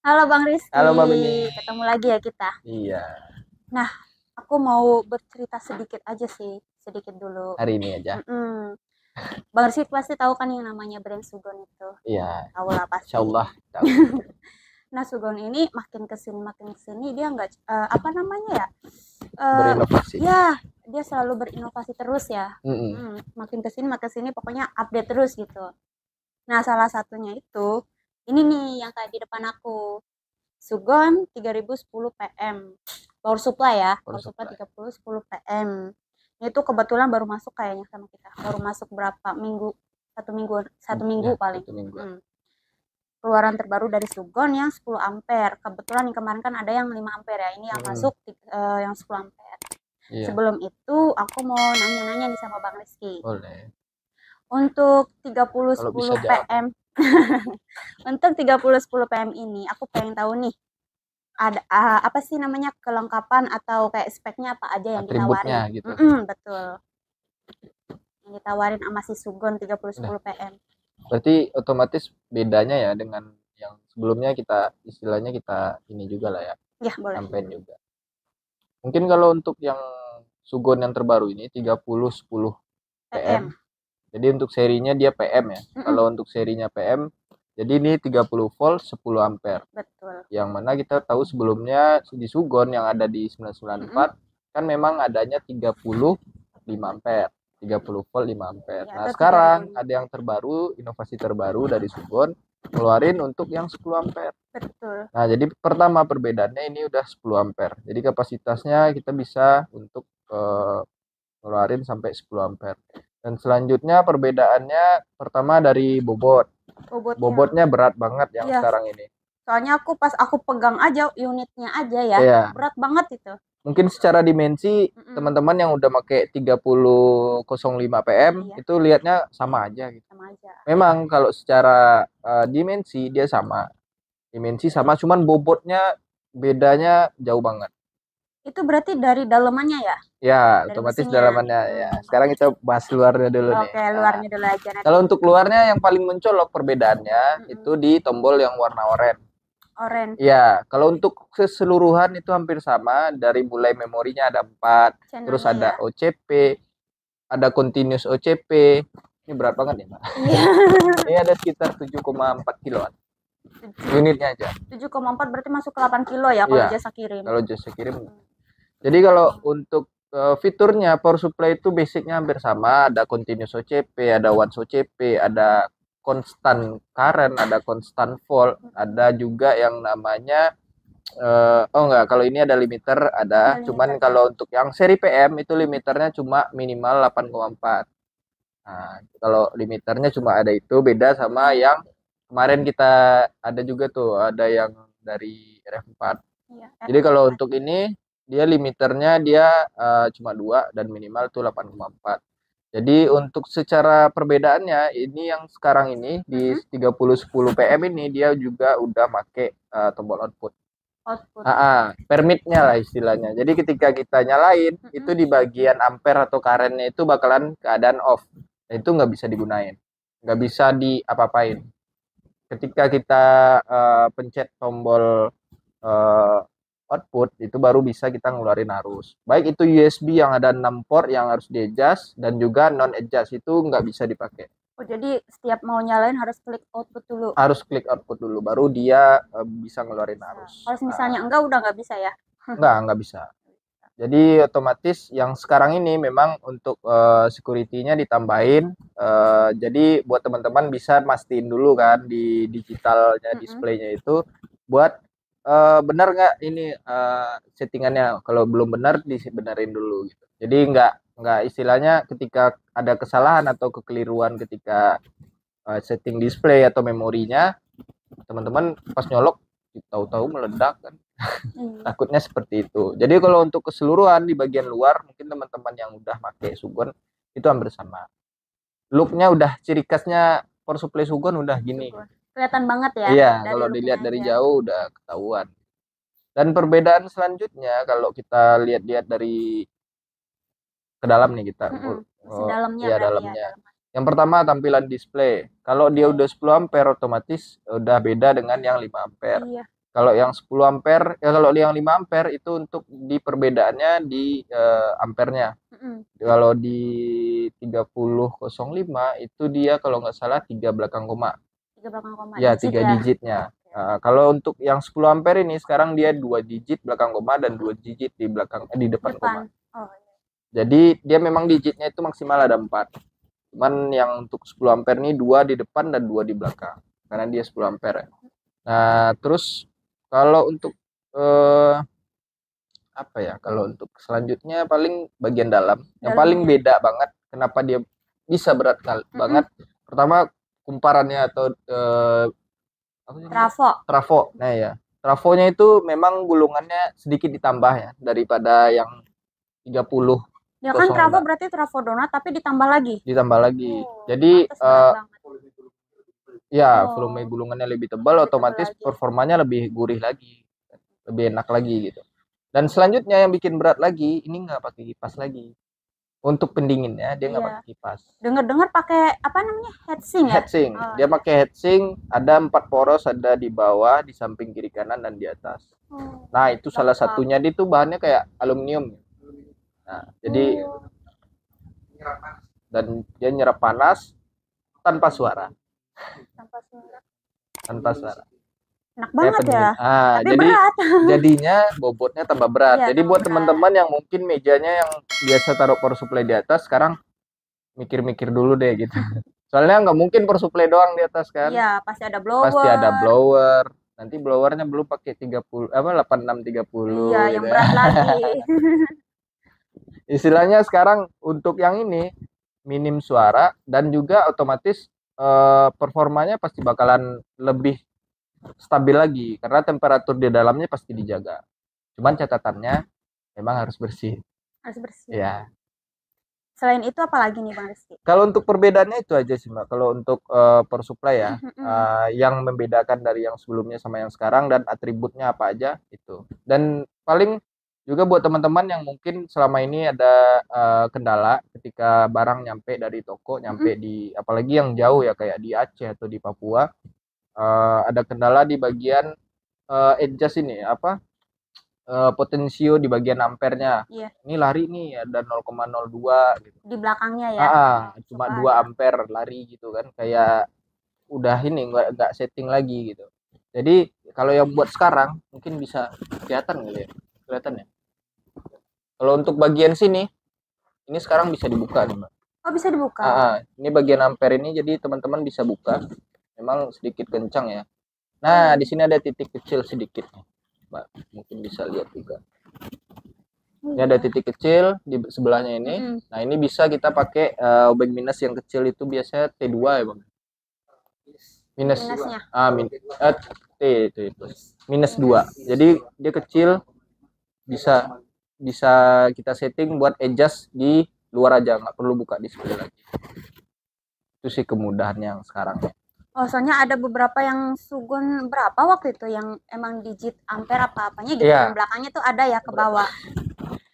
Halo Bang Rizky, Halo Mbak Beni. ketemu lagi ya kita. Iya, Nah, aku mau bercerita sedikit aja sih, sedikit dulu. hari ini aja. Mm-mm. Bang Rizky pasti tahu kan yang namanya brand Sugon itu. Iya, Tahu lah Insya pasti. Allah tahu. Nah, Sugon ini makin kesini dia nggak apa namanya ya? Eh, Berinovasi. ya, dia selalu berinovasi terus ya. Mm-mm. Makin kesini pokoknya update terus gitu. Nah, salah satunya itu ini nih yang kayak di depan aku. Sugon 3010 PM. Power supply ya, Power power supply supply. 3010 PM. Itu kebetulan baru masuk kayaknya sama kita. Baru masuk berapa minggu? Satu minggu Ya, paling. 1 mingguan. Keluaran terbaru dari Sugon yang 10 ampere. Kebetulan yang kemarin kan ada yang 5 ampere ya. Ini yang Mm-mm. masuk yang 10 ampere. Iya, Sebelum itu aku mau nanya-nanya nih sama Bang Rizky. boleh. Untuk Kalau bisa 3010 jawab. PM untuk 3010 PM ini aku pengen tahu nih ada apa sih namanya kelengkapan atau kayak speknya apa aja yang Atributnya ditawarin. gitu. Betul, yang ditawarin sama si Sugon Nah, 3010 PM. berarti otomatis bedanya ya dengan yang sebelumnya kita istilahnya kita ini juga lah ya, Ya boleh. sampein juga. Mungkin kalau untuk yang Sugon yang terbaru ini 3010 PM. PM. Jadi untuk serinya dia PM ya. Kalau Mm-mm, untuk serinya PM, jadi ini 30 volt 10 ampere. betul. Yang mana kita tahu sebelumnya di Sugon yang ada di Mm-mm, 994 kan memang adanya 35 ampere. 30 volt 5 ampere. ya Nah, atau sekarang ada yang 3050. terbaru, inovasi terbaru dari Sugon keluarin untuk yang 10 ampere. Betul. Nah, jadi pertama perbedaannya ini udah 10 ampere. Jadi kapasitasnya kita bisa untuk ngeluarin sampai 10 ampere. Dan selanjutnya perbedaannya pertama dari bobot. Bobotnya. Bobotnya berat banget yang Iya, sekarang ini. soalnya aku pas aku pegang aja unitnya aja ya, Iya, berat banget itu. mungkin secara dimensi Mm-mm, teman-teman yang udah pakai 3005 PM iya, itu lihatnya sama aja gitu. sama aja. Memang kalau secara dimensi dia sama. Dimensi sama, cuman bobotnya bedanya jauh banget. Itu berarti dari dalemannya ya, Ya, dari otomatis mesinnya. dalamannya ya. Sekarang kita bahas luarnya dulu nih. Oke, Nah, luarnya dulu aja nanti. kalau untuk luarnya yang paling mencolok perbedaannya itu Mm-mm. di tombol yang warna oranye. Orange Ya, kalau untuk keseluruhan itu hampir sama. Dari mulai memorinya ada 4, terus channelnya ada ya. OCP, ada continuous OCP. Ini berat banget nih, Mbak. Iya. Ini ada sekitar 7,4 kiloan unitnya aja. 7,4 berarti masuk ke 8 kilo ya kalau Iya, jasa kirim. kalau jasa kirim. Jadi kalau untuk fiturnya power supply itu basicnya hampir sama. Ada continuous OCP, ada once OCP, ada constant current, ada constant volt, ada juga yang namanya oh enggak, kalau ini ada limiter, ada. Ada Cuman limiternya. kalau untuk yang seri PM itu limiternya cuma minimal 8,4. Nah, kalau limiternya cuma ada itu, beda sama yang kemarin kita ada juga tuh, ada yang dari RF4. Iya, Jadi kalau RF4. untuk ini dia limiternya dia cuma 2 dan minimal tuh 8,4. Jadi untuk secara perbedaannya ini yang sekarang ini di 3010 PM ini dia juga udah make tombol output. Output. Permitnya lah istilahnya. Jadi ketika kita nyalain itu di bagian ampere atau karennya itu bakalan keadaan off. Nah, itu nggak bisa digunain, nggak bisa diapa-apain. Ketika kita pencet tombol uh, output itu baru bisa kita ngeluarin arus. Baik itu USB yang ada 6 port yang harus di adjust dan juga non adjust itu nggak bisa dipakai. Oh, jadi setiap mau nyalain harus klik output dulu. Harus klik output dulu baru dia bisa ngeluarin Bisa. arus. Kalau misalnya enggak udah nggak bisa ya. Nggak bisa. Jadi otomatis yang sekarang ini memang untuk security-nya ditambahin. Jadi buat teman-teman bisa mastiin dulu kan di digitalnya displaynya itu buat benar nggak ini settingannya. Kalau belum benar dibenerin dulu gitu. Jadi nggak istilahnya ketika ada kesalahan atau kekeliruan ketika setting display atau memorinya, teman-teman pas nyolok tahu-tahu meledak kan. Takutnya seperti itu. Jadi kalau untuk keseluruhan di bagian luar mungkin teman-teman yang udah pakai Sugon itu hampir sama. Looknya udah ciri khasnya power supply Sugon udah gini. Kelihatan banget ya. Iya, Dari kalau looknya dilihat dari aja. jauh udah ketahuan. Dan perbedaan selanjutnya kalau kita lihat-lihat dari ke dalam nih kita. Masih dalamnya Iya, berarti ya. dalamnya. Yang pertama tampilan display. Kalau dia udah 10 ampere otomatis udah beda dengan yang 5 ampere. Iya. Kalau yang 10 ampere, ya kalau yang 5 ampere itu untuk di perbedaannya di ampernya. Kalau di 3005 itu dia kalau nggak salah 3 belakang koma. 3 belakang koma Ya, digit 3 ya. digitnya. Kalau untuk yang 10 ampere ini sekarang dia 2 digit belakang koma dan 2 digit di depan koma. Oh, iya. Jadi dia memang digitnya itu maksimal ada 4. Cuman yang untuk 10 ampere ini 2 di depan dan 2 di belakang. Karena dia 10 ampere. Nah, terus kalau untuk apa ya? Kalau untuk selanjutnya paling bagian dalam. Yang paling beda banget kenapa dia bisa berat banget. Pertama kumparannya atau trafo. Nah ya, trafonya itu memang gulungannya sedikit ditambah ya daripada yang 30. Ya kan trafo berarti trafo donat tapi ditambah lagi. Ditambah lagi. Jadi ya volume gulungannya lebih tebal, otomatis performanya lebih gurih lagi, lebih enak lagi gitu. Dan selanjutnya yang bikin berat lagi, ini nggak pakai kipas lagi. Untuk pendinginnya dia nggak pakai kipas. Dengar-dengar pakai apa namanya, heatsink ya? Heatsink. Dia pakai heatsink, ada 4 poros, ada di bawah, di samping kiri kanan dan di atas. Nah itu salah satunya, dia tuh bahannya kayak aluminium. Nah jadi dan dia nyerap panas tanpa suara. Tanpa suara. Enak banget ya. Tapi jadi berat. Jadinya bobotnya tambah berat. Ya, jadi buat teman-teman yang mungkin mejanya yang biasa taruh power supply di atas, sekarang mikir-mikir dulu deh gitu. Soalnya nggak mungkin power supply doang di atas kan. Iya, pasti ada blower. Pasti ada blower. Nanti blowernya belum pakai 8630. Iya, gitu yang berat lagi. Istilahnya sekarang untuk yang ini minim suara dan juga otomatis performanya pasti bakalan lebih stabil lagi karena temperatur di dalamnya pasti dijaga. Cuman catatannya memang harus bersih. Harus bersih. Ya. Selain itu apa lagi nih Bang Rizky? Kalau untuk perbedaannya itu aja sih Mbak. Kalau untuk power supply ya, yang membedakan dari yang sebelumnya sama yang sekarang dan atributnya apa aja itu. Dan paling juga buat teman-teman yang mungkin selama ini ada kendala ketika barang nyampe dari toko, nyampe di apalagi yang jauh ya kayak di Aceh atau di Papua. Ada kendala di bagian adjust ini apa potensio di bagian ampernya. Ini lari nih ada 0,02 gitu. Di belakangnya ya. Cuma 2 ampere lari gitu kan, kayak udah ini nggak setting lagi gitu. Jadi kalau yang buat sekarang mungkin bisa kelihatan kali ya. Kelihatan ya. Kalau untuk bagian sini ini sekarang bisa dibuka nih Mbak. Oh bisa dibuka. Ini bagian ampere ini jadi teman-teman bisa buka. Memang sedikit kencang ya. Nah, di sini ada titik kecil sedikit nih. Mbak, mungkin bisa lihat juga. Ini ada titik kecil di sebelahnya ini. Nah, ini bisa kita pakai obeng minus yang kecil itu biasanya T2 ya, Bang. Minusnya. T itu. Minus 2. Jadi dia kecil bisa kita setting buat adjust di luar aja, nggak perlu buka display lagi. Itu sih kemudahan yang sekarang ya. Oh, soalnya ada beberapa yang Sugon berapa waktu itu yang emang digit ampere apa-apanya gitu. Yang belakangnya tuh ada ya ke bawah.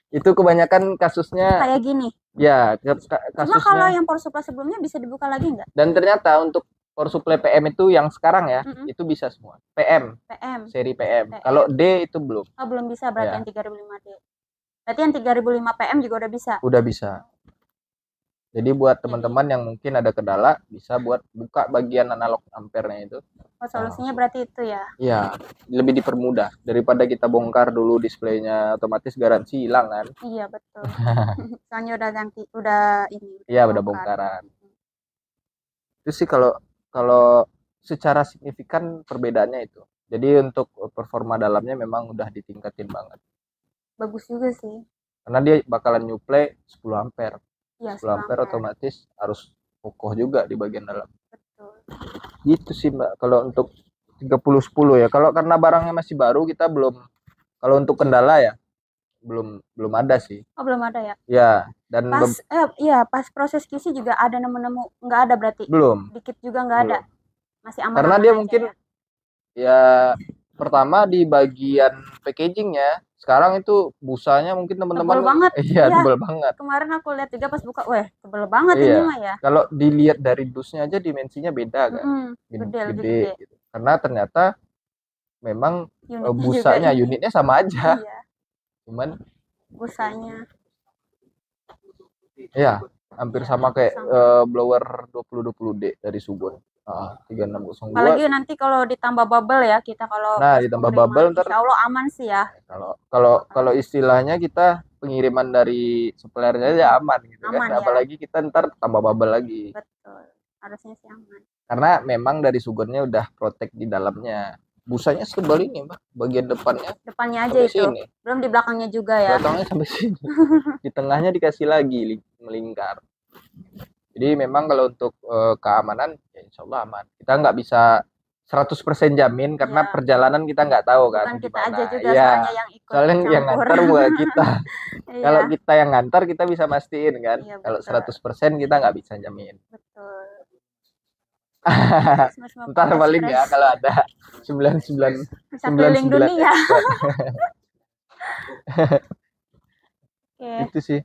Itu kebanyakan kasusnya kayak gini. Ya, kasusnya. Cuma kalau yang power supply sebelumnya bisa dibuka lagi nggak? Dan ternyata untuk power supply PM itu yang sekarang ya, itu bisa semua. PM. Seri PM. Kalau D itu belum. Oh, belum bisa berarti yang 3005D. Berarti yang 3005 PM juga udah bisa. Udah bisa. Jadi buat teman-teman yang mungkin ada kendala bisa buat buka bagian analog ampernya itu. Oh, solusinya berarti itu ya? Iya, lebih dipermudah daripada kita bongkar dulu displaynya, otomatis garansi hilang kan? Iya betul. Soalnya udah ini. Iya udah bongkaran. Itu sih kalau secara signifikan perbedaannya itu. Jadi untuk performa dalamnya memang udah ditingkatin banget. Bagus juga sih. Karena dia bakalan nyuplai 10 ampere. Ya, 10 ampere otomatis harus kokoh juga di bagian dalam. Betul. Gitu sih Mbak. Kalau untuk 3010 ya. Kalau karena barangnya masih baru kita belum. Kalau untuk kendala ya belum ada sih. Oh belum ada ya? Ya. Dan pas proses QC juga ada nemu nggak ada berarti? Belum. Dikit juga nggak ada. Masih aman. Karena dia mungkin ya pertama di bagian packagingnya. Sekarang itu busanya mungkin teman-teman tebel banget. Iya, tebel banget. Kemarin aku lihat juga pas buka, tebel banget ini mah ya. Kalau dilihat dari dusnya aja dimensinya beda kan. Gede gitu. Karena ternyata memang Unitnya juga busanya, ini. unitnya sama aja. Iya, Cuman busanya. ya hampir Iya, sama kayak sama. blower 2020D dari Sugon. 3602. Apalagi nanti kalau ditambah bubble ya, kita kalau Nah, pas ditambah pengiriman, bubble ntar insya Allah aman sih ya. kalau kalau kalau istilahnya kita pengiriman dari suppliernya aja aman gitu kan. Aman ya, Apalagi kita ntar tambah bubble lagi. betul. Harusnya sih aman. Karena memang dari Sugonnya udah protect di dalamnya. Busanya sebel ini, Mbak. Bagian depannya Depannya aja sampai itu, sini. belum di belakangnya juga ya. Belakangnya sampai sini. Di tengahnya dikasih lagi melingkar. Jadi memang kalau untuk keamanan ya insya Allah aman. Kita nggak bisa 100% jamin karena Iya. perjalanan kita nggak tahu kan Bukan kita gimana. aja juga Iya. soalnya yang ikut Soalnya yang campur. ngantar bukan kita. Kalau Iya, kita yang ngantar kita bisa mastiin kan. iya Kalau betul. 100% kita nggak bisa jamin. Betul. Ntar paling ya kalau ada 99 bisa keliling 99 dunia. Oke, itu sih.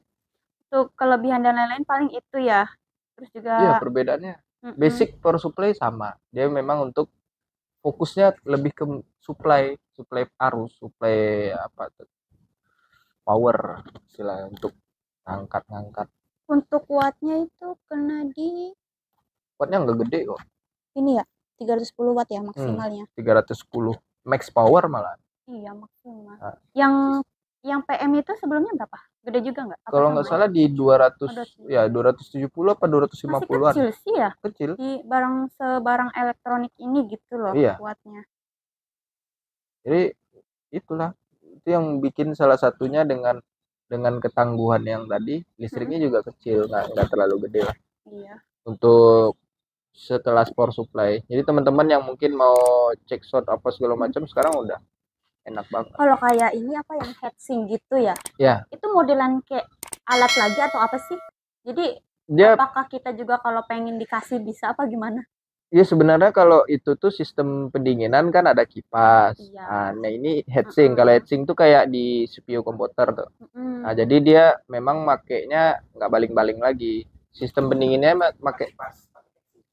untuk kelebihan dan lain-lain paling itu ya. Terus juga Iya, perbedaannya basic power supply sama. Dia memang untuk fokusnya lebih ke supply arus, supply apa tuh? Power istilahnya untuk ngangkat. untuk wattnya itu kena di Wattnya nggak gede kok. ini ya, 310 watt ya maksimalnya. 310 max power malah. Iya, maksimal. Nah. Yang PM itu sebelumnya berapa? Gede juga nggak? Apa Kalau sama nggak ya? salah di 200 Ada sih. ya 270 apa 250-an. Masih kecil sih ya. Kecil. Di sebarang elektronik ini gitu loh Iya. wattnya. Jadi itulah itu yang bikin salah satunya dengan ketangguhan yang tadi listriknya juga kecil, nggak terlalu gede lah. Iya. Untuk setelah power supply. Jadi teman-teman yang mungkin mau cek shot apa segala macam sekarang udah enak banget. Kalau kayak ini apa yang heatsink gitu ya? Ya. Itu modelan kayak alat lagi atau apa sih? Jadi Dia apakah kita juga kalau pengen dikasih bisa apa gimana? ya sebenarnya kalau itu tuh sistem pendinginan kan ada kipas. Iya. Nah ini heatsink. Kalau heatsink tuh kayak di CPU komputer tuh. Mm-mm. Nah jadi dia memang makainya nggak baling-baling lagi. Sistem pendinginnya pakai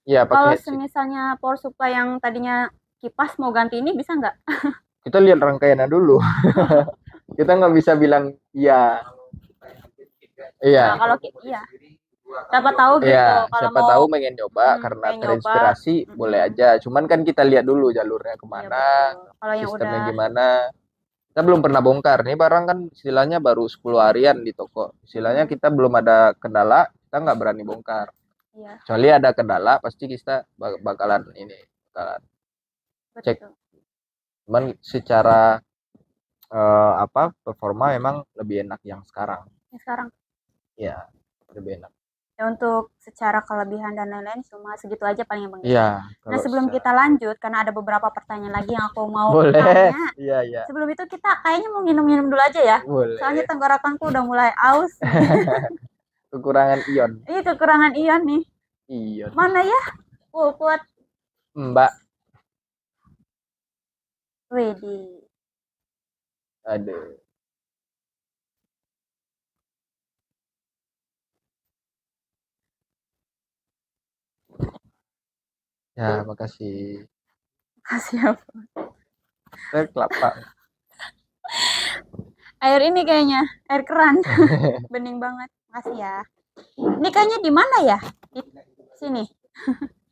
ya pakai Kalau heatsink. misalnya power supply yang tadinya kipas mau ganti ini bisa nggak? Kita lihat rangkaiannya dulu. Kita nggak bisa bilang iya. Iya. Nah, kalau iya. Siapa tahu gitu. Iya, Kalau siapa mau tahu pengen nyoba karena pengen terinspirasi nyoba, boleh aja. Cuman kan kita lihat dulu jalurnya Iya, kemana, betul. Kalau yang sistemnya udah gimana. Kita belum pernah bongkar. Nih barang kan istilahnya baru 10 harian di toko. Istilahnya kita belum ada kendala, kita nggak berani bongkar. iya, Kecuali ada kendala, pasti kita bakalan betul. cek. Cuman secara performa memang lebih enak yang sekarang. Yang sekarang. Iya, lebih enak. Ya, untuk secara kelebihan dan lain-lain cuma segitu aja paling Bang. Iya. Nah, sebelum kita lanjut karena ada beberapa pertanyaan lagi yang aku mau boleh tanya. Iya. Sebelum itu kita kayaknya mau minum-minum dulu aja ya. Boleh. Soalnya tenggorokanku udah mulai aus. Kekurangan ion. Iya, kekurangan ion nih. Ion. Mana ya? Kuat. Mbak. Widih. Aduh. Ya, makasih. Makasih apa? Kelapa. Air ini kayaknya, air keran. Bening banget. Makasih ya. Ini kayaknya di mana ya? Di sini.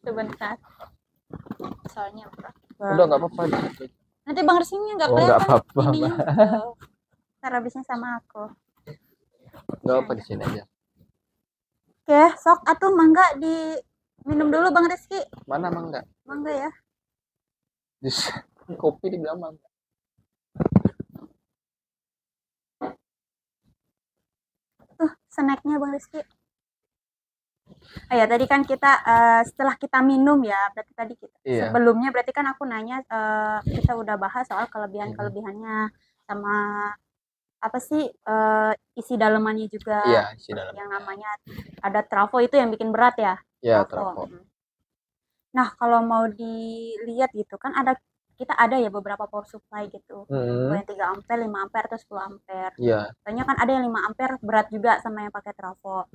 Sebentar. Soalnya Udah nggak apa-apa. nanti Bang Resminya nggak nggak kelihatan apa-apa. ini. Ntar habisnya sama aku. Nggak apa di sini aja. Oke, sok atuh mangga diminum dulu Bang Rizky. Mana mangga? Mangga ya. Kopi dibilang mangga. Tuh, snacknya Bang Rizky. Oh ya, tadi kan kita setelah kita minum ya, berarti tadi kita sebelumnya berarti kan aku nanya kita udah bahas soal kelebihan-kelebihannya sama apa sih isi dalemannya juga. Iya, isi daleman. Yang namanya ada trafo itu yang bikin berat ya. Iya, trafo. Nah, kalau mau dilihat gitu kan kita ada ya beberapa power supply gitu. Yang 3 ampere, 5 ampere atau 10 ampere. Iya. Banyak kan ada yang 5 ampere berat juga sama yang pakai trafo.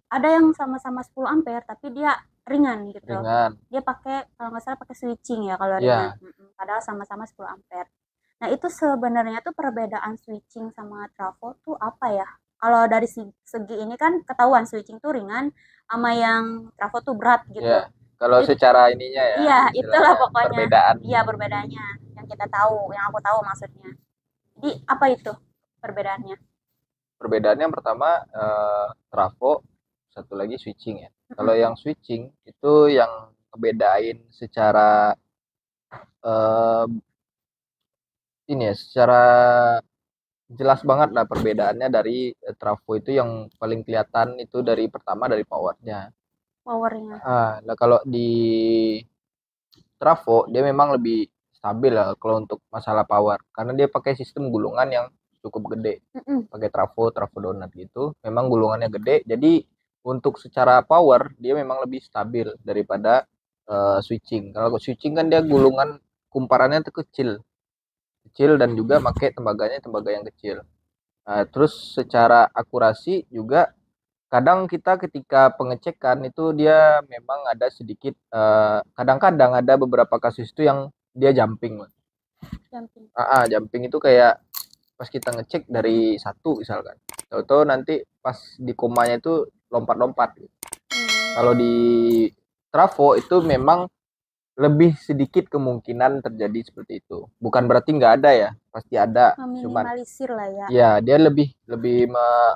Ada yang sama-sama 10 ampere tapi dia ringan gitu. Ringan. Dia pakai kalau nggak salah pakai switching ya kalau ringan. Padahal sama-sama 10 ampere. Nah, itu sebenarnya tuh perbedaan switching sama trafo tuh apa ya? Kalau dari segi ini kan ketahuan switching tuh ringan sama yang trafo tuh berat gitu. Ya, kalau Jadi, secara ininya ya, iya, itulah istilahnya pokoknya. perbedaan. Iya, perbedaannya yang kita tahu, yang aku tahu maksudnya. Jadi, apa itu perbedaannya? Perbedaannya yang pertama trafo, satu lagi switching ya. Kalau yang switching itu yang ngebedain secara eh, ini ya, secara jelas banget lah perbedaannya dari trafo itu yang paling kelihatan itu dari pertama dari powernya. Powernya. Nah kalau di trafo dia memang lebih stabil lah kalau untuk masalah power karena dia pakai sistem gulungan yang cukup gede. Pakai trafo donat gitu. Memang gulungannya gede jadi untuk secara power dia memang lebih stabil daripada switching. Kalau switching kan dia gulungan kumparannya tuh kecil dan juga pakai tembaga yang kecil. Nah, terus secara akurasi juga kadang kita ketika pengecekan itu dia memang ada sedikit kadang-kadang ada beberapa kasus itu yang dia jumping. Jumping itu kayak pas kita ngecek dari satu misalkan. Tahu-tahu nanti pas di komanya itu lompat-lompat. Kalau di trafo itu memang lebih sedikit kemungkinan terjadi seperti itu. Bukan berarti nggak ada ya, pasti ada. Meminimalisir lah ya. Ya, dia lebih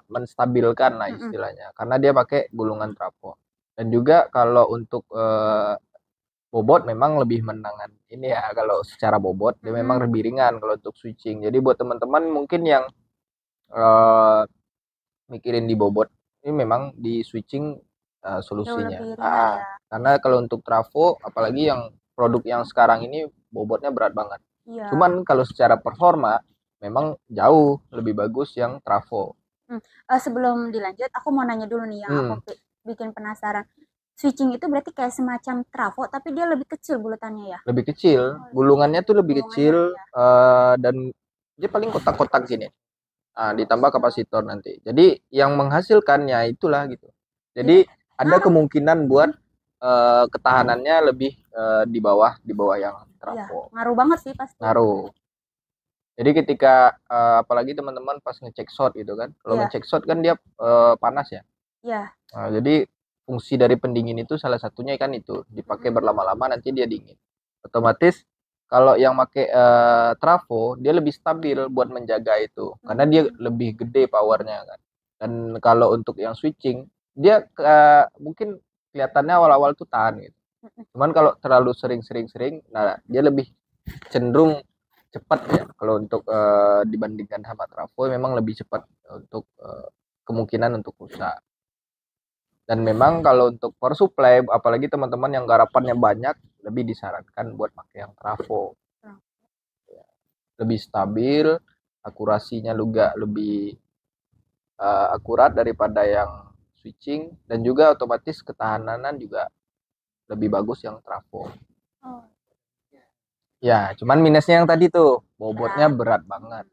menstabilkan lah istilahnya, karena dia pakai gulungan trafo. Dan juga kalau untuk bobot memang lebih menangan ini ya, kalau secara bobot dia memang lebih ringan kalau untuk switching. Jadi buat teman-teman mungkin yang mikirin di bobot, ini memang di switching solusinya. Karena kalau untuk trafo, apalagi yang produk yang sekarang ini bobotnya berat banget. Cuman kalau secara performa, memang jauh lebih bagus yang trafo. Sebelum dilanjut, aku mau nanya dulu nih yang aku bikin penasaran. Switching itu berarti kayak semacam trafo, tapi dia lebih kecil bulutannya ya? Lebih kecil, gulungannya tuh lebih kecil dan dia paling kotak-kotak gini. Ditambah kapasitor nanti. Jadi yang menghasilkannya itulah gitu. Jadi ada kemungkinan buat ketahanannya lebih di bawah yang trafo. Ngaruh banget sih pasti. Ngaruh. Jadi ketika apalagi teman-teman pas ngecek shot gitu kan. Kalau ngecek shot kan dia panas ya. Iya. Nah, jadi fungsi dari pendingin itu salah satunya kan itu dipakai berlama-lama nanti dia dingin. Otomatis kalau yang pakai trafo dia lebih stabil buat menjaga itu karena dia lebih gede powernya kan. Dan kalau untuk yang switching dia mungkin kelihatannya awal-awal tuh tahan gitu. Cuman kalau terlalu sering, nah dia lebih cenderung cepat ya. Kalau untuk dibandingkan sama trafo memang lebih cepat untuk kemungkinan untuk rusak. Dan memang kalau untuk power supply, apalagi teman-teman yang garapannya banyak, lebih disarankan buat pakai yang trafo. Lebih stabil, akurasinya juga lebih akurat daripada yang switching, dan juga otomatis ketahanan juga lebih bagus yang trafo. Ya, cuman minusnya yang tadi tuh, bobotnya berat banget.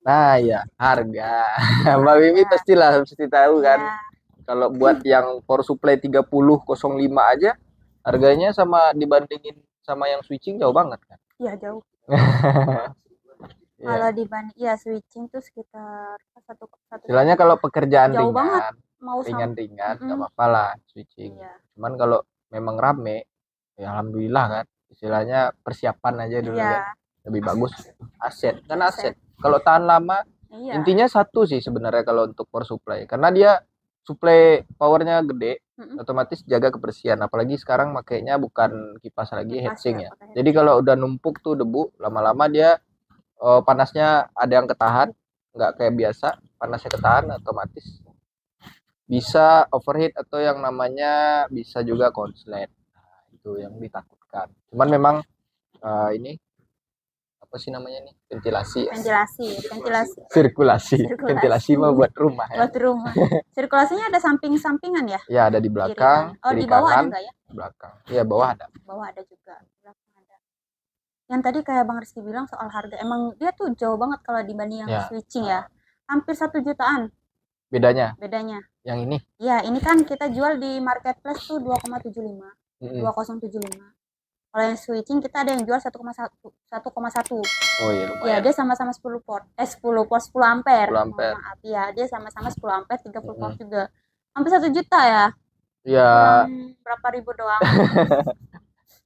Nah ya, harga. Mbak Mimi pasti tahu kan. Kalau buat yang power supply 3005 aja harganya sama dibandingin sama yang switching jauh banget kan? Iya, jauh. Kalau dibanding switching tuh sekitar satu. Istilahnya kalau pekerjaan jauh banget. ringan nggak apa-apa lah switching. Cuman kalau memang rame, ya alhamdulillah kan. Istilahnya persiapan aja dulu kan. Lebih bagus aset. Kalau tahan lama, intinya satu sih sebenarnya kalau untuk power supply, karena dia supply powernya gede, otomatis jaga kebersihan. Apalagi sekarang makainya bukan kipas lagi, heatsink ya. Jadi kalau udah numpuk tuh debu, lama-lama dia panasnya ada yang ketahan, nggak kayak biasa, panasnya ketahan, otomatis bisa overheat atau yang namanya bisa juga konslet. Nah, itu yang ditakutkan. Cuman memang ini apa sih namanya nih, ventilasi sirkulasi mah buat rumah ya. Sirkulasinya ada sampingan ya? Ya, ada di belakang, di bawah ada nggak ya? Belakang ya, bawah ada juga, belakang ada. Yang tadi kayak Bang Rizky bilang soal harga, emang dia tuh jauh banget kalau dibanding yang switching ya, hampir 1 jutaan bedanya yang ini ya. Ini kan kita jual di marketplace tuh 2,75 2075. Kalau yang switching kita ada yang jual 1,1. Oh iya, Ya, lumayan. dia sama-sama 10 ampere. 10 ampere. Maaf ya, dia sama-sama 10 ampere, 30 volt juga. Hampir 1 juta ya. Ya, Kurang berapa ribu doang.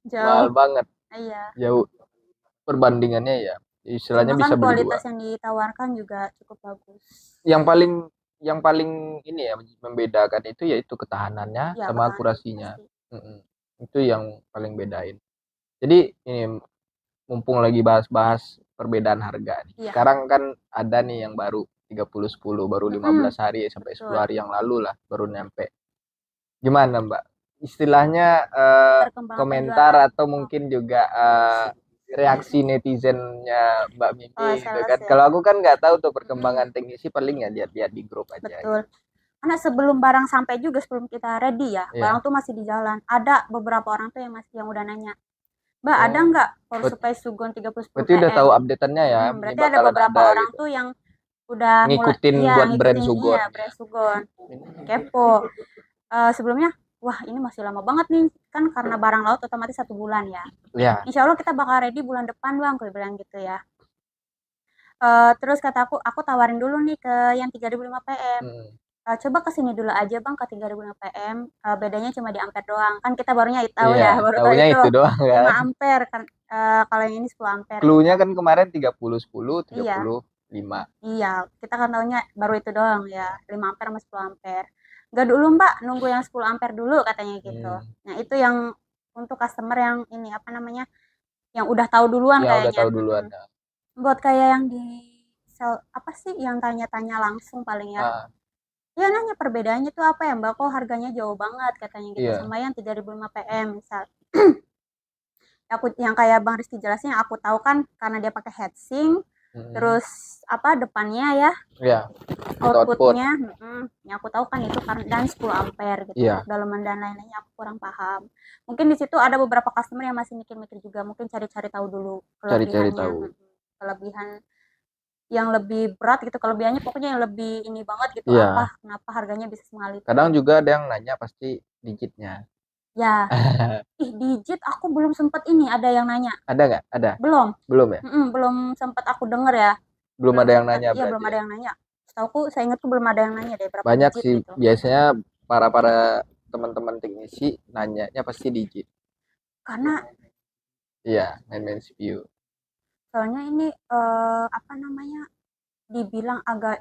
mahal Jauh. banget. Iya. Jauh perbandingannya ya. Istilahnya Cuma bisa kan beli kualitas dua. yang ditawarkan juga cukup bagus. Yang paling ini ya membedakan itu yaitu ketahanannya Ya, sama ketahanan akurasinya. pasti. Itu yang paling bedain. Jadi ini mumpung lagi bahas-bahas perbedaan harga nih. Iya. Sekarang kan ada nih yang baru 30-10, baru 15 hari sampai 10 hari yang lalu lah baru nyampe. Gimana Mbak? Istilahnya komentar atau mungkin juga reaksi netizennya Mbak Mimi gitu kan. Kalau aku kan nggak tahu tuh perkembangan teknisi, paling ya lihat-lihat di grup aja. Betul. Karena sebelum barang sampai juga, sebelum kita ready ya, barang tuh masih di jalan. Ada beberapa orang tuh yang udah nanya, Mbak, ada nggak power supply Sugon 3010 PM? Berarti udah tahu update-annya ya. Berarti ada beberapa orang gitu tuh yang udah ngikutin buat brand Sugon. Iya, brand Sugon. Kepo. Sebelumnya, wah ini masih lama banget nih, kan karena barang laut otomatis 1 bulan ya. Iya. Insya Allah kita bakal ready bulan depan Bang, gue bilang gitu ya. Terus kata aku tawarin dulu nih ke yang 3005 PM. Coba kesini dulu aja Bang ke 3005 PM. Bedanya cuma di ampere doang. Kan kita barunya tahu ya, baru tahu itu doang kan. 5 ampere kan. Kalau yang ini 10 ampere. Cluenya kan kemarin 30-10, 30-5. Iya, kita kan taunya baru itu doang ya, 5 ampere sama 10 ampere. Enggak dulu Mbak, nunggu yang 10 ampere dulu katanya gitu. Nah, itu yang untuk customer yang ini apa namanya? Yang udah tahu duluan kayaknya. Udah tahu duluan. Buat kayak yang di sel apa sih yang tanya-tanya langsung paling ya. Ya nanya perbedaannya tuh apa ya Mbak, kok harganya jauh banget katanya gitu sama yang 3005 PM misal. Aku yang kayak Bang Rizky jelasin, aku tahu kan karena dia pakai heatsink, terus apa depannya ya, outputnya, yang aku tahu kan itu kan dan 10 ampere gitu. Dalaman dan lain-lainnya aku kurang paham. Mungkin di situ ada beberapa customer yang masih mikir-mikir juga, mungkin cari-cari tahu dulu kelebihannya, kelebihan yang lebih berat gitu, kelebihannya pokoknya yang lebih ini banget gitu, apa kenapa harganya bisa semahal itu. Kadang juga ada yang nanya pasti digitnya. Ya. Digit aku belum sempat ini, ada yang nanya. Ada nggak? Ada. Belum ya? Belum sempat aku denger ya. Belum ada yang nanya. Iya, belum ada yang nanya. Setauku saya ingat tuh belum ada yang nanya deh berapa banyak digit sih gitu. Biasanya para teman-teman teknisi nanyanya pasti digit. Karena main CPU. Soalnya ini apa namanya? Dibilang agak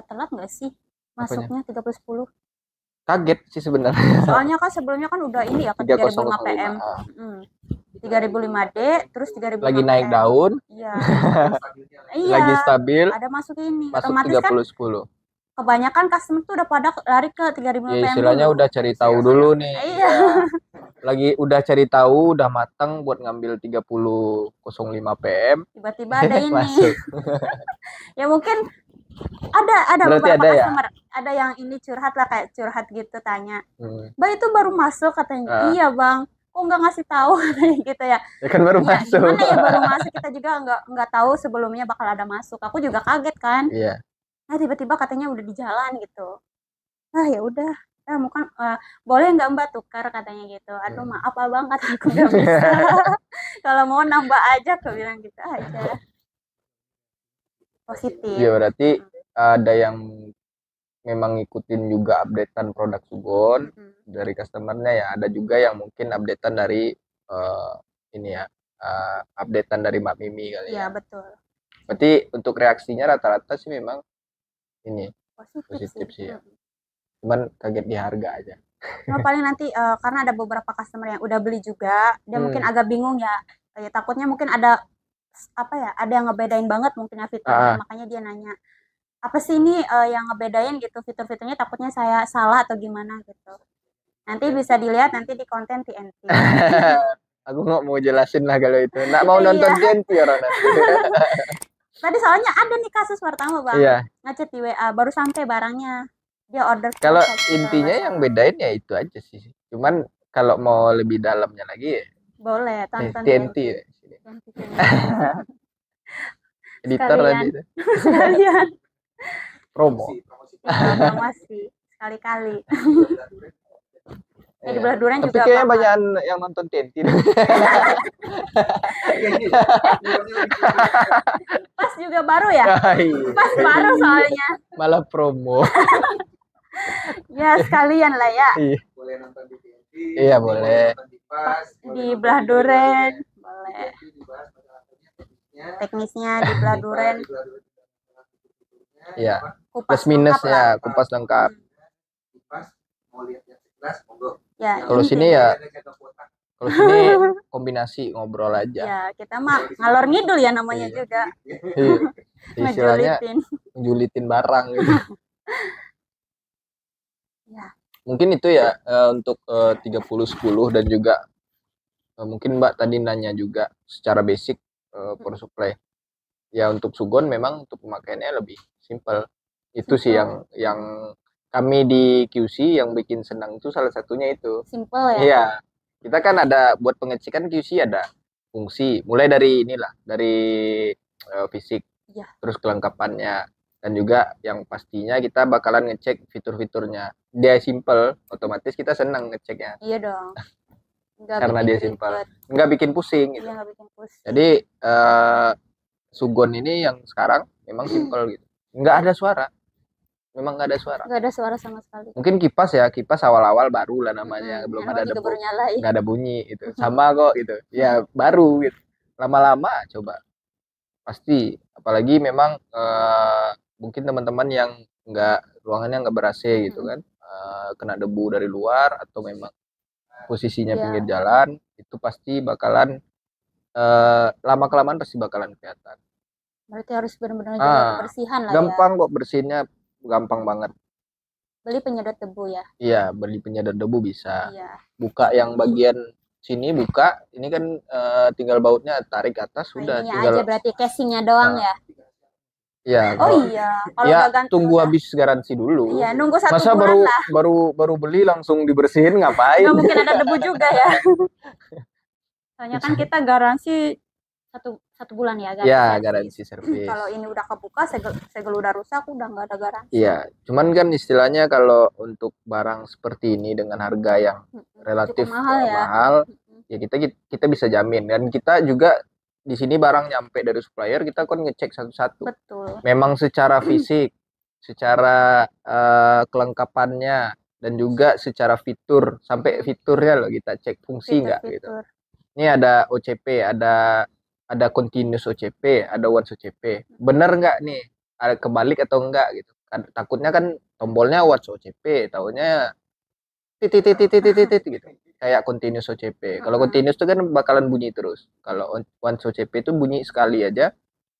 telat nggak sih masuknya 3010? Kaget sih sebenarnya. Soalnya kan sebelumnya kan udah ini ya ke 3005 PM. 3005D terus 3005 lagi naik PM. Daun. Iya. Lagi stabil. Ada masuk ini. Masuk otomatis 3010. Kebanyakan customer tuh udah pada lari ke 3005 PM. Istilahnya dulu. Udah cari tahu dulu nih. Iya. Lagi udah cari tahu, udah matang buat ngambil 3005 PM. Tiba-tiba ada ini. Masuk. Ya mungkin ada berarti beberapa ada customer, ada yang ini curhat lah, kayak curhat gitu, tanya, Mbak itu baru masuk katanya. Iya Bang, kok nggak ngasih tahu gitu ya. Ya kan baru masuk. Gimana ya baru masuk, kita juga nggak tahu sebelumnya bakal ada masuk. Aku juga kaget kan. Iya. Nah tiba-tiba katanya udah di jalan gitu. Nah ya udah, mungkin boleh nggak Mbak tukar katanya gitu. Aduh maaf Abang, kata aku nggak bisa. Kalau mau nambah aja, aku bilang gitu aja. Positif. Iya, berarti ada yang memang ngikutin juga updatean produk Sugon dari customernya ya. Ada juga yang mungkin updatean dari ini ya, updatean dari Mbak Mimi kali ya. Iya betul. Berarti untuk reaksinya rata-rata sih memang ini positif sih ya. Cuman kaget di harga aja. Nah, paling nanti karena ada beberapa customer yang udah beli juga, dia mungkin agak bingung ya. Takutnya mungkin ada apa ya, ada yang ngebedain banget mungkin ya fiturnya, makanya dia nanya apa sih ini yang ngebedain gitu fitur-fiturnya, takutnya saya salah atau gimana gitu. Nanti bisa dilihat nanti di konten TNT. Aku nggak mau jelasin lah kalau itu, nggak mau nonton TNT orang nanti. Tadi soalnya ada nih kasus pertama Bang, ngechat di WA baru sampai barangnya, dia order. Kalau intinya yang bedain ya itu aja sih, cuman kalau mau lebih dalamnya lagi ya boleh tonton TNT ya. Editor aja sekalian promosi sekali-kali. Ya, di belah Duren Tapi juga kayaknya bakal. banyak yang nonton Tenti. Pas juga baru ya? Iya. Pas baru soalnya. Malah promo. Ya sekalian lah ya. Iya. Boleh nonton di TNT. Iya boleh. Nonton di Pas. Di belah Duren. Boleh. Teknisnya di belah Duren. Iya. Kupas Plus minusnya, lengkap lah. kupas lengkap. Pas mau lihat yang sekilas monggo. Ya, Kalau inti. sini ya, kalau sini kombinasi ngobrol aja. Ya, kita mah ngalor ngidul ya namanya Iya. juga. Iya. Istilahnya Ngejulitin. julitin barang gitu. Ya. Mungkin itu ya untuk 30-10 dan juga mungkin Mbak tadi nanya juga secara basic power supply. Ya untuk Sugon memang untuk pemakaiannya lebih simple. Itu sih yang kami di QC yang bikin senang itu salah satunya itu. Simple ya. Iya. Kita kan ada buat pengecekan QC ada fungsi, mulai dari inilah, dari fisik. Iya. Terus kelengkapannya dan juga yang pastinya kita bakalan ngecek fitur-fiturnya. Dia simple, otomatis kita senang ngeceknya. Iya dong. Nggak Karena bikin dia ribet. simple. Nggak bikin pusing gitu. Iya, nggak bikin pusing. Jadi Sugon ini yang sekarang memang simple gitu. Nggak ada suara. Memang nggak ada suara. Nggak ada suara sama sekali. Mungkin kipas ya, kipas awal-awal baru lah namanya, belum Handphone ada juga debu, baru nyalain. nggak ada bunyi gitu. Sama kok gitu. Ya baru gitu. Lama-lama coba pasti. Apalagi memang mungkin teman-teman yang ruangannya nggak ber-AC gitu kan, kena debu dari luar atau memang posisinya Iya. pinggir jalan, itu pasti bakalan lama-kelamaan pasti bakalan kelihatan. Berarti harus benar-benar jaga kebersihan lah ya. Gampang kok bersihnya, gampang banget. Beli penyedot debu ya. Iya, beli penyedot debu bisa. Iya. Buka yang bagian sini, buka. Ini kan tinggal bautnya tarik ke atas, sudah Ininya tinggal. aja berarti casingnya doang ya. Iya. Oh iya. Kalau Ya nggak ganti tunggu udah. habis garansi dulu. Iya, nunggu 1 Masa bulan lah. baru beli langsung dibersihin ngapain? Nggak mungkin ada debu juga ya. Soalnya kan kita garansi satu bulan ya garansi. Ya, servis. garansi servis. Kalau ini udah kebuka, segel udah rusak, udah nggak ada garansi. Iya, cuman kan istilahnya kalau untuk barang seperti ini dengan harga yang relatif cukup mahal ya. mahal, ya kita bisa jamin. Dan kita juga di sini barang nyampe dari supplier, kita kan ngecek satu-satu. Betul. Memang secara fisik, secara kelengkapannya, dan juga secara fitur, sampai fiturnya loh kita cek fungsi nggak gitu. Ini ada OCP, ada continuous OCP, ada once OCP. Bener nggak nih? Ada kebalik atau enggak gitu? Takutnya kan tombolnya once OCP, taunya titit gitu. Kayak continuous OCP. Kalau continuous itu kan bakalan bunyi terus. Kalau once OCP itu bunyi sekali aja,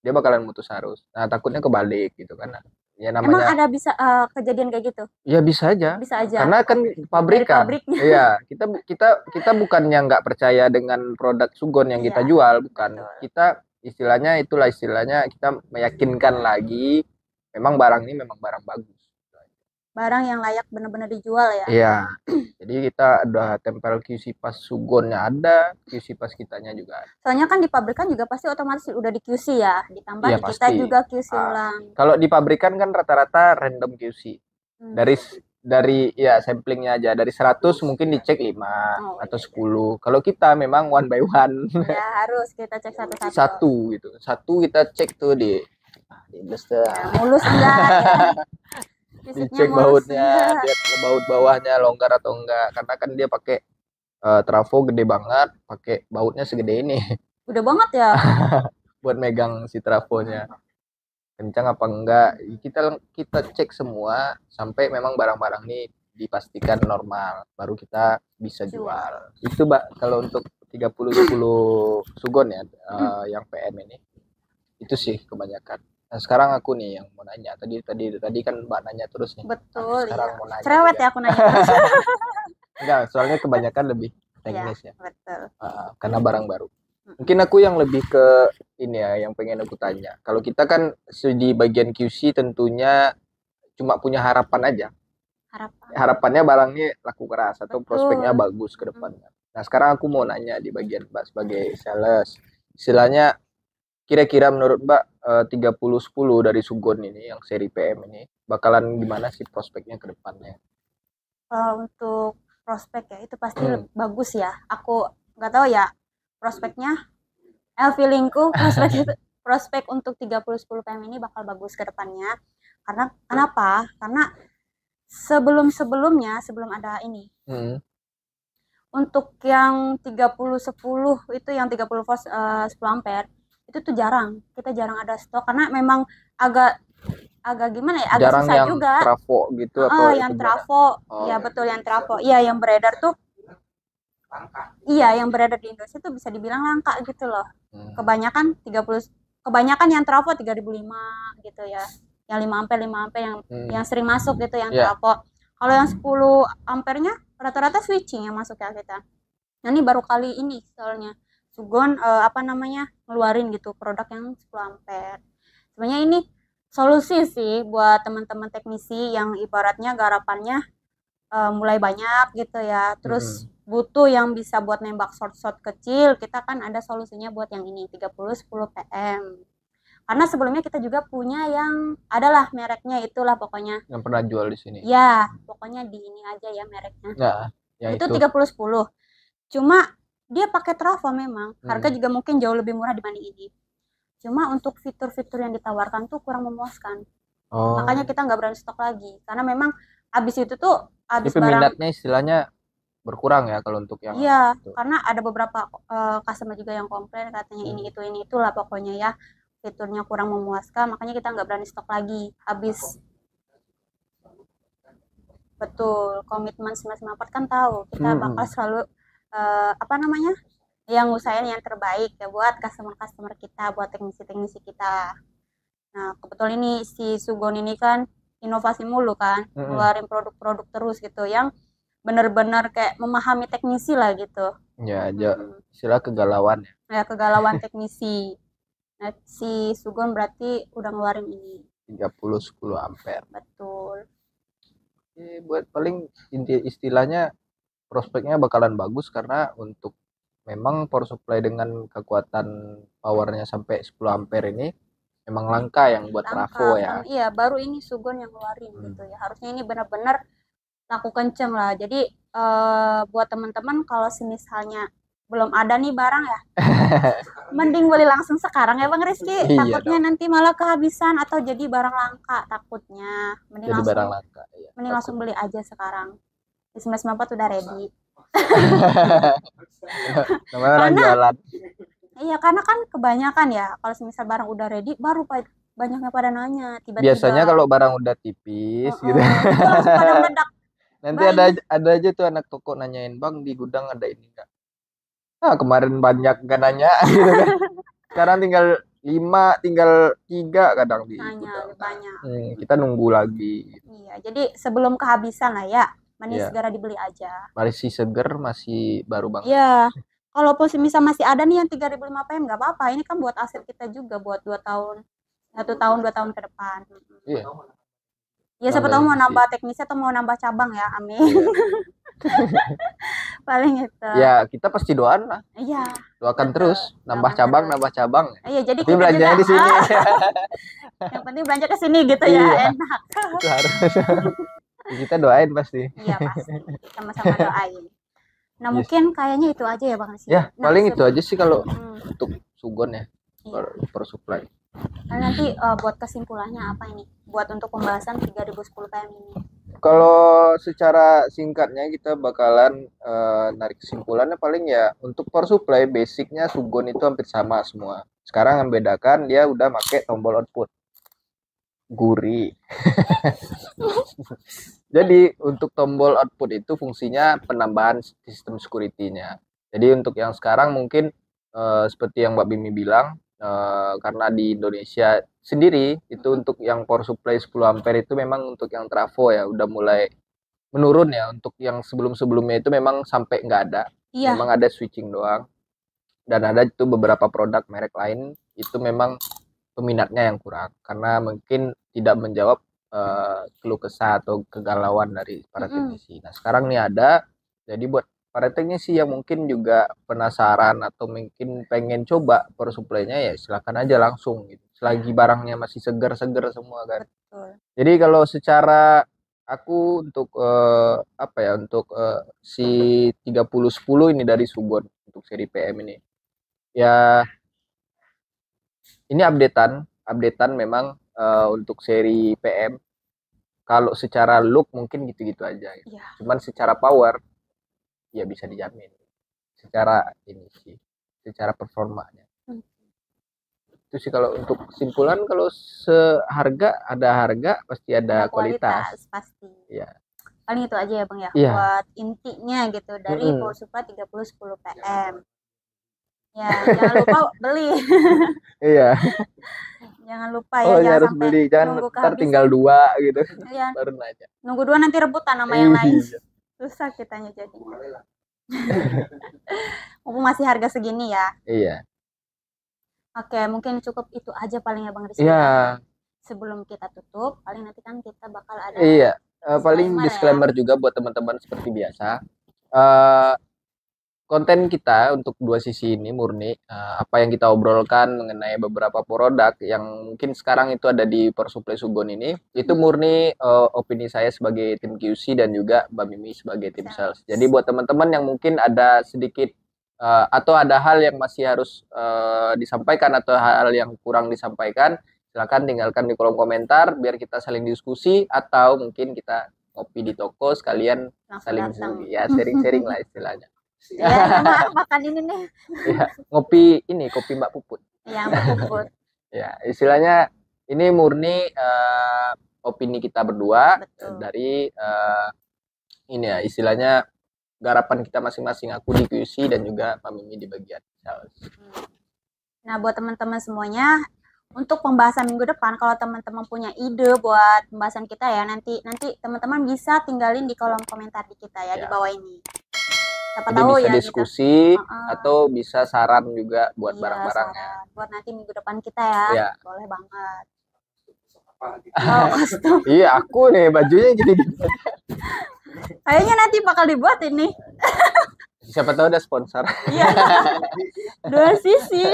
dia bakalan mutus arus. Nah, takutnya kebalik gitu kan. Ya namanya. Emang ada bisa kejadian kayak gitu? Ya bisa aja. Bisa aja. Karena kan pabrikan. Iya, kita bukannya nggak percaya dengan produk Sugon yang kita jual, bukan. Betul. Kita istilahnya kita meyakinkan lagi memang barang ini memang barang bagus. Barang yang layak benar-benar dijual ya. Iya. Jadi kita udah tempel QC pas Sugonnya ada, QC pas kitanya juga ada. Soalnya kan di pabrikan juga pasti otomatis udah di QC ya, ditambah ya, di kita juga QC ulang. Kalau di pabrikan kan rata-rata random QC. Dari ya samplingnya aja dari 100 mungkin dicek 5 atau 10. Kalau kita memang one by one. Ya harus kita cek satu-satu. Satu gitu. Satu kita cek tuh di blaster. Ya, mulus enggak ya. Dicek bautnya, lihat baut bawahnya longgar atau enggak, karena kan dia pakai trafo gede banget, pakai bautnya segede ini. Udah banget ya. Buat megang si trafonya. Kencang apa enggak? Kita cek semua sampai memang barang-barang ini dipastikan normal, baru kita bisa jual. Itu Mbak kalau untuk 30-10 Sugon ya, yang PM ini. Itu sih kebanyakan. Nah, sekarang aku nih yang mau nanya. Tadi kan Mbak nanya terus nih. Betul. Sekarang mau nanya. Cerewet ya aku nanya terus. Enggak, soalnya kebanyakan lebih teknis ya. Betul. Karena barang baru. Mungkin aku yang lebih ke ini ya, yang pengen aku tanya. Kalau kita kan di bagian QC tentunya cuma punya harapan aja. Harapannya barangnya laku keras atau prospeknya bagus ke depannya. Nah, sekarang aku mau nanya di bagian Mbak sebagai sales. Istilahnya kira-kira menurut Mbak 30-10 dari Sugon ini yang seri PM ini bakalan gimana sih prospeknya ke depannya? Untuk prospek ya, itu pasti bagus ya. Aku nggak tahu ya prospeknya, feelingku prospek untuk 30-10 PM ini bakal bagus ke depannya. Karena kenapa? Karena sebelum-sebelumnya, sebelum ada ini, untuk yang 30-10 itu, yang 30 volt 10 ampere itu tuh jarang, kita jarang ada stok karena memang agak gimana ya, agak jarang susah yang juga. trafo gitu apa Yang trafo, ya betul, yang trafo, iya yang beredar tuh, iya yang beredar di Indonesia tuh bisa dibilang langka gitu loh. Kebanyakan yang trafo 3005 gitu ya, yang 5 ampere yang sering masuk gitu yang trafo. Kalau yang 10 ampernya rata-rata switching yang masuk ya kita. Nah ini baru kali ini soalnya Sugon ngeluarin gitu produk yang 10 ampere. Sebenarnya ini solusi sih buat teman-teman teknisi yang ibaratnya garapannya mulai banyak gitu ya. Terus butuh yang bisa buat nembak short kecil, kita kan ada solusinya buat yang ini 30-10 PM. Karena sebelumnya kita juga punya yang adalah mereknya itulah pokoknya. Yang pernah jual di sini. Ya, pokoknya di ini aja ya mereknya. Nah, yang itu 30-10. Cuma dia pakai trafo memang. Harga juga mungkin jauh lebih murah dibanding ini. Cuma untuk fitur-fitur yang ditawarkan tuh kurang memuaskan. Makanya kita nggak berani stok lagi. Karena memang abis itu tuh peminatnya istilahnya berkurang ya kalau untuk yang itu. Karena ada beberapa customer juga yang komplain katanya ini itulah pokoknya ya. Fiturnya kurang memuaskan, makanya kita nggak berani stok lagi. Habis betul komitmen 994 kan tahu kita bakal selalu yang usahain yang terbaik ya buat customer kita, buat teknisi kita. Nah kebetulan ini si Sugon ini kan inovasi mulu kan, ngeluarin produk-produk terus gitu yang benar-benar kayak memahami teknisi lah gitu. Ya aja istilah kegalauan ya. Kegalauan teknisi. Nah, si Sugon berarti udah ngeluarin ini 30-10 ampere. Betul. Buat paling istilahnya prospeknya bakalan bagus karena untuk memang power supply dengan kekuatan powernya sampai 10 ampere ini memang langka yang buat trafo ya. Iya, baru ini Sugon yang ngeluarin gitu ya. Harusnya ini benar-benar laku kenceng lah. Jadi buat teman-teman kalau misalnya belum ada nih barang ya, mending beli langsung sekarang ya Bang Rizky. Takutnya nanti malah kehabisan atau jadi barang langka takutnya. Mending jadi langsung barang langka. Iya, mending langsung beli aja sekarang. Di 994 udah ready. Namanya jualan. Iya, karena kan kebanyakan ya kalau misal barang udah ready baru banyaknya pada nanya tiba-tiba. Biasanya kalau barang udah tipis gitu. Langsung pada meledak. Nanti ada aja tuh anak toko nanyain, "Bang, di gudang ada ini enggak?" Kemarin banyak gak nanya gitu kan. Sekarang tinggal 5, tinggal 3 kadang di gudang. Banyak. Kita nunggu lagi. Iya, jadi sebelum kehabisan lah ya, mending segera dibeli aja. Masih seger, masih baru banget. Iya. Kalaupun misal masih ada nih yang 3005 PM nggak apa-apa. Ini kan buat aset kita juga buat 2 tahun. 1 tahun 2 tahun ke depan. Iya. Ya siapa tahu mau nambah teknisnya atau mau nambah cabang ya. Amin. Iya. Paling itu. Ya, kita pasti doain lah. Iya. Doakan terus, nambah cabang. Iya, jadi kita belanjanya di sini. Yang penting belanja ke sini gitu ya, enak. Itu harus. Kita doain pasti. Iya, pasti. Sama-sama doain. Nah, mungkin kayaknya itu aja ya Bang Rizky. Ya, paling itu aja sih kalau untuk Sugon ya. Power supply. Nah, nanti buat kesimpulannya apa ini? Buat untuk pembahasan 3010 PM ini. Kalau secara singkatnya kita bakalan narik kesimpulannya paling ya untuk power supply basicnya Sugon itu hampir sama semua. Sekarang yang bedakan dia udah pakai tombol output gurih. Jadi untuk tombol output itu fungsinya penambahan sistem security-nya. Jadi untuk yang sekarang mungkin seperti yang Mbak Bimi bilang, karena di Indonesia sendiri itu untuk yang power supply 10 ampere itu memang untuk yang trafo ya udah mulai menurun ya. Untuk yang sebelum-sebelumnya itu memang sampai nggak ada. Iya. Memang ada switching doang. Dan ada itu beberapa produk merek lain itu memang peminatnya yang kurang karena mungkin tidak menjawab keluh kesah atau kegalauan dari para teknisi. Nah sekarang nih ada, jadi buat para teknisi yang mungkin juga penasaran atau mungkin pengen coba power supply-nya ya silakan aja langsung gitu. Selagi barangnya masih seger-seger semua kan. Betul. Jadi kalau secara aku untuk apa ya, untuk si 3010 ini dari Subon untuk seri PM ini. Ya, ini updatean memang untuk seri PM. Kalau secara look mungkin gitu-gitu aja. Iya. Cuman secara power ya bisa dijamin. Secara ini sih, secara performanya. Itu sih kalau untuk kesimpulan, kalau seharga ada harga pasti ada kualitas. Pasti. Iya. Paling itu aja ya Bang ya. Iya. Buat intinya gitu dari Power Supply 3010 PM. Ya, jangan lupa beli. Iya. Jangan lupa ya, Oh, jangan harus sampai beli, jangan nunggu ntar kehabisan. tinggal 2 gitu. Iya. Baru nanya. Nunggu 2 nanti rebutan sama yang lain. Iya. Susah kitanya jadinya. Mumpung masih harga segini ya. Iya. Oke, mungkin cukup itu aja paling ya Bang Rizky. Iya. Sebelum kita tutup, paling nanti kan kita bakal ada Iya. Paling disclaimer disclaimer juga buat teman-teman seperti biasa. Konten kita untuk dua sisi ini murni apa yang kita obrolkan mengenai beberapa produk yang mungkin sekarang itu ada di Power Supply Subon ini, itu murni opini saya sebagai tim QC dan juga Mbak Mimi sebagai tim sales. Jadi buat teman-teman yang mungkin ada sedikit atau ada hal yang masih harus disampaikan atau hal yang kurang disampaikan, silakan tinggalkan di kolom komentar biar kita saling diskusi, atau mungkin kita ngopi di toko sekalian saling ya sharing-sharing lah istilahnya. Ya, makan ini nih. Ya, ngopi ini, kopi Mbak Puput. Ya, Mbak Puput. Ya, istilahnya ini murni opini kita berdua. Betul. Dari ini ya, istilahnya garapan kita masing-masing, aku di QC dan juga Pak Mimi di bagian sales. Nah, buat teman-teman semuanya, untuk pembahasan minggu depan, kalau teman-teman punya ide buat pembahasan kita ya, nanti teman-teman bisa tinggalin di kolom komentar di kita ya, di bawah ini. Siapa jadi tahu bisa ya diskusi atau bisa saran juga buat barang-barangnya. Buat nanti minggu depan kita ya. Iya. Boleh banget. Kostum. Iya, aku nih bajunya jadi kayaknya nanti bakal dibuat ini. Siapa tahu ada sponsor. Iya. Dua sisi.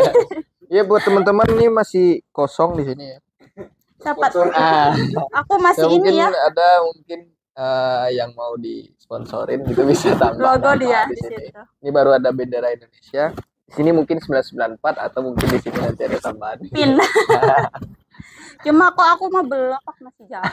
Iya, buat teman-teman nih masih kosong di sini ya. Siapa? Aku masih ini ya. Ada mungkin yang mau disponsorin gitu bisa tambah logo dia di sini. Ini baru ada bendera Indonesia. Di sini mungkin 994 atau mungkin di sini nanti ada tambahan. Pin. Cuma kok aku mah belum, masih jauh.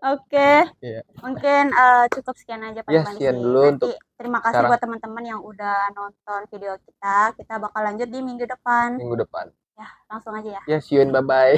Oke. Iya. Mungkin cukup sekian aja Pak. Ya, sekian dulu untuk terima kasih buat teman-teman yang udah nonton video kita. Kita bakal lanjut di minggu depan. Minggu depan. Ya, langsung aja ya. Ya, see you and bye-bye.